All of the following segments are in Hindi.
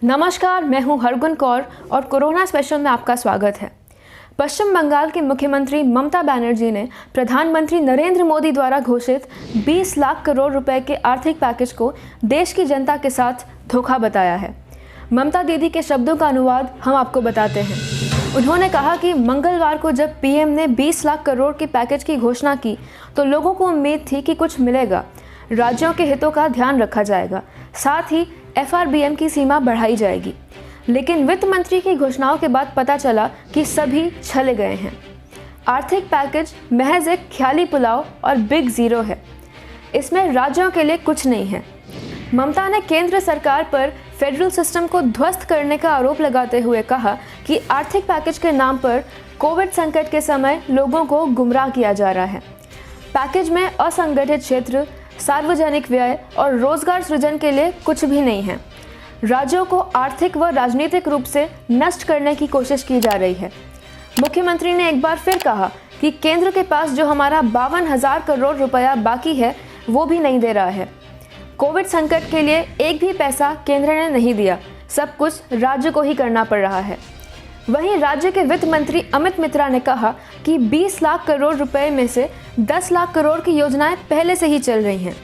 नमस्कार, मैं हूं हरगुन कौर और कोरोना स्पेशल में आपका स्वागत है। पश्चिम बंगाल की मुख्यमंत्री ममता बनर्जी ने प्रधानमंत्री नरेंद्र मोदी द्वारा घोषित 20 लाख करोड़ रुपए के आर्थिक पैकेज को देश की जनता के साथ धोखा बताया है। ममता दीदी के शब्दों का अनुवाद हम आपको बताते हैं। उन्होंने कहा कि मंगलवार को जब पीएम ने 20 लाख करोड़ के पैकेज की घोषणा की तो लोगों को उम्मीद थी कि कुछ मिलेगा, राज्यों के हितों का ध्यान रखा जाएगा, साथ ही FRBM की सीमा बढ़ाई जाएगी। लेकिन वित्त मंत्री की घोषणाओं के बाद पता चला कि सभी छले गए हैं। आर्थिक पैकेज महज एक ख्याली पुलाव और बिग जीरो है। इसमें राज्यों के लिए कुछ नहीं है। ममता ने केंद्र सरकार पर फेडरल सिस्टम को ध्वस्त करने का आरोप लगाते हुए कहा कि आर्थिक पैकेज के नाम पर कोविड संकट के समय लोगों को गुमराह किया जा रहा है। पैकेज में असंगठित क्षेत्र, सार्वजनिक व्यय और रोजगार सृजन के लिए कुछ भी नहीं है। राज्यों को आर्थिक व राजनीतिक रूप से नष्ट करने की कोशिश की जा रही है। मुख्यमंत्री ने एक बार फिर कहा कि केंद्र के पास जो हमारा 52,000 करोड़ रुपया बाकी है वो भी नहीं दे रहा है। कोविड संकट के लिए एक भी पैसा केंद्र ने नहीं दिया, सब कुछ राज्य को ही करना पड़ रहा है। वहीं राज्य के वित्त मंत्री अमित मित्रा ने कहा कि 20 लाख करोड़ रुपए में से 10 लाख करोड़ की योजनाएं पहले से ही चल रही हैं।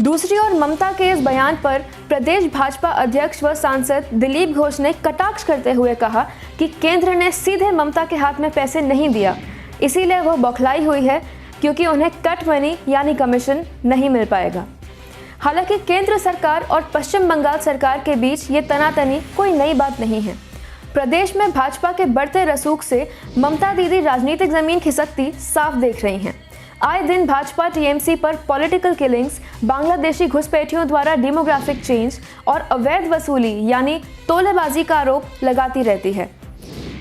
दूसरी ओर ममता के इस बयान पर प्रदेश भाजपा अध्यक्ष व सांसद दिलीप घोष ने कटाक्ष करते हुए कहा कि केंद्र ने सीधे ममता के हाथ में पैसे नहीं दिया, इसीलिए वो बौखलाई हुई है क्योंकि उन्हें कट मनी यानी कमीशन नहीं मिल पाएगा। हालांकि केंद्र सरकार और पश्चिम बंगाल सरकार के बीच ये तनातनी कोई नई बात नहीं है। प्रदेश में भाजपा के बढ़ते रसूख से ममता दीदी राजनीतिक जमीन खिसकती साफ देख रही हैं। आए दिन भाजपा टीएमसी पर पॉलिटिकल किलिंग्स, बांग्लादेशी घुसपैठियों द्वारा डेमोग्राफिक चेंज और अवैध वसूली यानी तोलेबाजी का आरोप लगाती रहती है।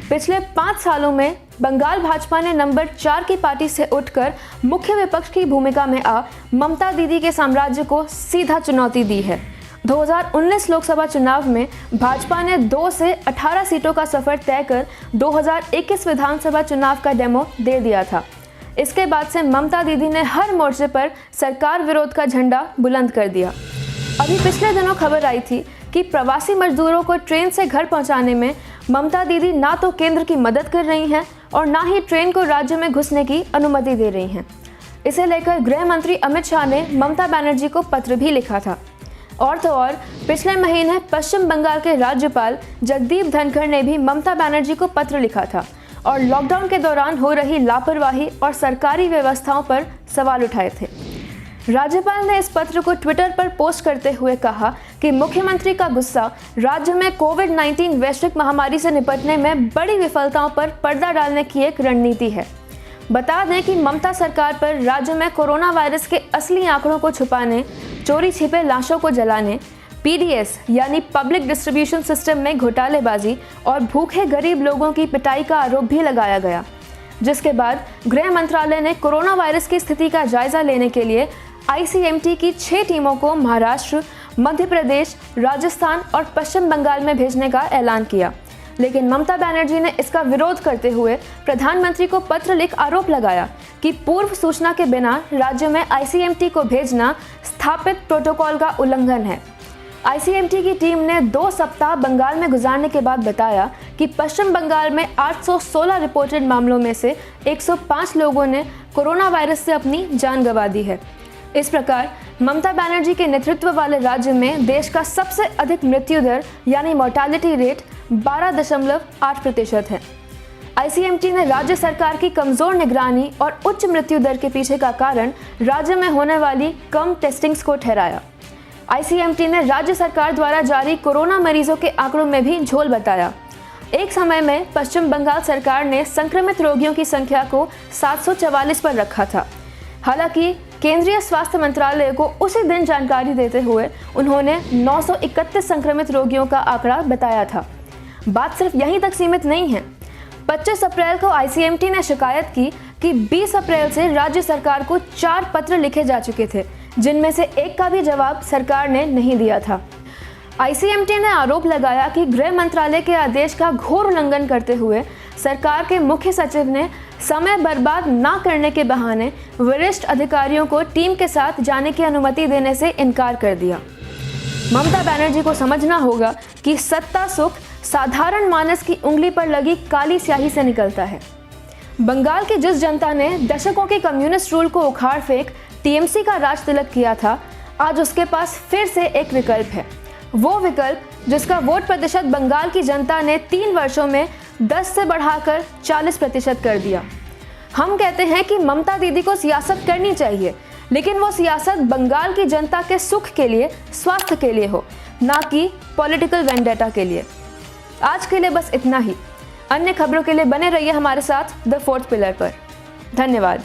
पिछले 5 सालों में बंगाल भाजपा ने नंबर 4 की पार्टी से उठकर मुख्य विपक्ष की भूमिका में आ ममता दीदी के साम्राज्य को सीधा चुनौती दी है। 2019 लोकसभा चुनाव में भाजपा ने 2 से 18 सीटों का सफर तय कर 2021 विधानसभा चुनाव का डेमो दे दिया था। इसके बाद से ममता दीदी ने हर मोर्चे पर सरकार विरोध का झंडा बुलंद कर दिया। अभी पिछले दिनों खबर आई थी कि प्रवासी मजदूरों को ट्रेन से घर पहुंचाने में ममता दीदी ना तो केंद्र की मदद कर रही हैं और ना ही ट्रेन को राज्य में घुसने की अनुमति दे रही हैं। इसे लेकर गृह मंत्री अमित शाह ने ममता बनर्जी को पत्र भी लिखा था। और तो और पिछले महीने पश्चिम बंगाल के राज्यपाल जगदीप धनखड़ ने भी ममता बनर्जी को पत्र लिखा था और लॉकडाउन के दौरान हो रही लापरवाही और सरकारी व्यवस्थाओं पर सवाल उठाए थे। राज्यपाल ने इस पत्र को ट्विटर पर पोस्ट करते हुए कहा कि मुख्यमंत्री का गुस्सा राज्य में कोविड-19 वैश्विक महामारी से निपटने में बड़ी विफलताओं पर पर्दा डालने की एक रणनीति है। बता दें कि ममता सरकार पर राज्य में कोरोना वायरस के असली आंकड़ों को छुपाने, चोरी छिपे लाशों को जलाने, PDS यानी पब्लिक डिस्ट्रीब्यूशन सिस्टम में घोटालेबाजी और भूखे गरीब लोगों की पिटाई का आरोप भी लगाया गया, जिसके बाद गृह मंत्रालय ने कोरोना वायरस की स्थिति का जायजा लेने के लिए ICMT की 6 टीमों को महाराष्ट्र, मध्य प्रदेश, राजस्थान और पश्चिम बंगाल में भेजने का ऐलान किया। लेकिन ममता बनर्जी ने इसका विरोध करते हुए प्रधानमंत्री को पत्र लिख आरोप लगाया कि पूर्व सूचना के बिना राज्य में ICMT को भेजना स्थापित प्रोटोकॉल का उल्लंघन है। ICMT की टीम ने 2 सप्ताह बंगाल में गुजारने के बाद बताया कि पश्चिम बंगाल में 816 रिपोर्टेड मामलों में से 105 लोगों ने कोरोना वायरस से अपनी जान गंवा दी है। इस प्रकार ममता बनर्जी के नेतृत्व वाले राज्य में देश का सबसे अधिक मृत्यु दर यानी मोर्टालिटी रेट 12.8% है। ICMT ने राज्य सरकार की कमजोर निगरानी और उच्च मृत्यु दर के पीछे का कारण राज्य में होने वाली कम टेस्टिंग्स को ठहराया। ICMT ने राज्य सरकार द्वारा जारी कोरोना मरीजों के आंकड़ों में भी झोल बताया। एक समय में पश्चिम बंगाल सरकार ने संक्रमित रोगियों की संख्या को 744 पर रखा था। हालांकि केंद्रीय स्वास्थ्य मंत्रालय को उसी दिन जानकारी देते हुए उन्होंने 931 संक्रमित रोगियों का आंकड़ा बताया था। बात सिर्फ यहीं तक सीमित नहीं है। 25 अप्रैल को ICMT ने शिकायत की कि 20 अप्रैल से राज्य सरकार को 4 पत्र लिखे जा चुके थे, जिनमें से एक का भी जवाब सरकार ने नहीं दिया था। ICMT ने आरोप लगाया कि गृह मंत्रालय के आदेश का घोर उल्लंघन करते हुए सरकार के मुख्य सचिव ने समय बर्बाद ना करने के बहाने वरिष्ठ अधिकारियों को टीम के साथ जाने की अनुमति देने से इनकार कर दिया। ममता बनर्जी को समझना होगा कि सत्ता सुख साधारण मानस की उंगली पर लगी काली स्याही से निकलता है। बंगाल की जिस जनता ने दशकों के कम्युनिस्ट रूल को उखाड़ फेंक टीएमसी का राज तिलक किया था, आज उसके पास फिर से एक विकल्प है। वो विकल्प जिसका वोट प्रतिशत बंगाल की जनता ने 3 वर्षों में 10 से बढ़ाकर 40% कर दिया। हम कहते हैं कि ममता दीदी को सियासत करनी चाहिए, लेकिन वो सियासत बंगाल की जनता के सुख के लिए, स्वास्थ्य के लिए हो, ना कि पॉलिटिकल वेंडेटा के लिए। आज के लिए बस इतना ही। अन्य खबरों के लिए बने रहिए हमारे साथ द फोर्थ पिलर पर। धन्यवाद।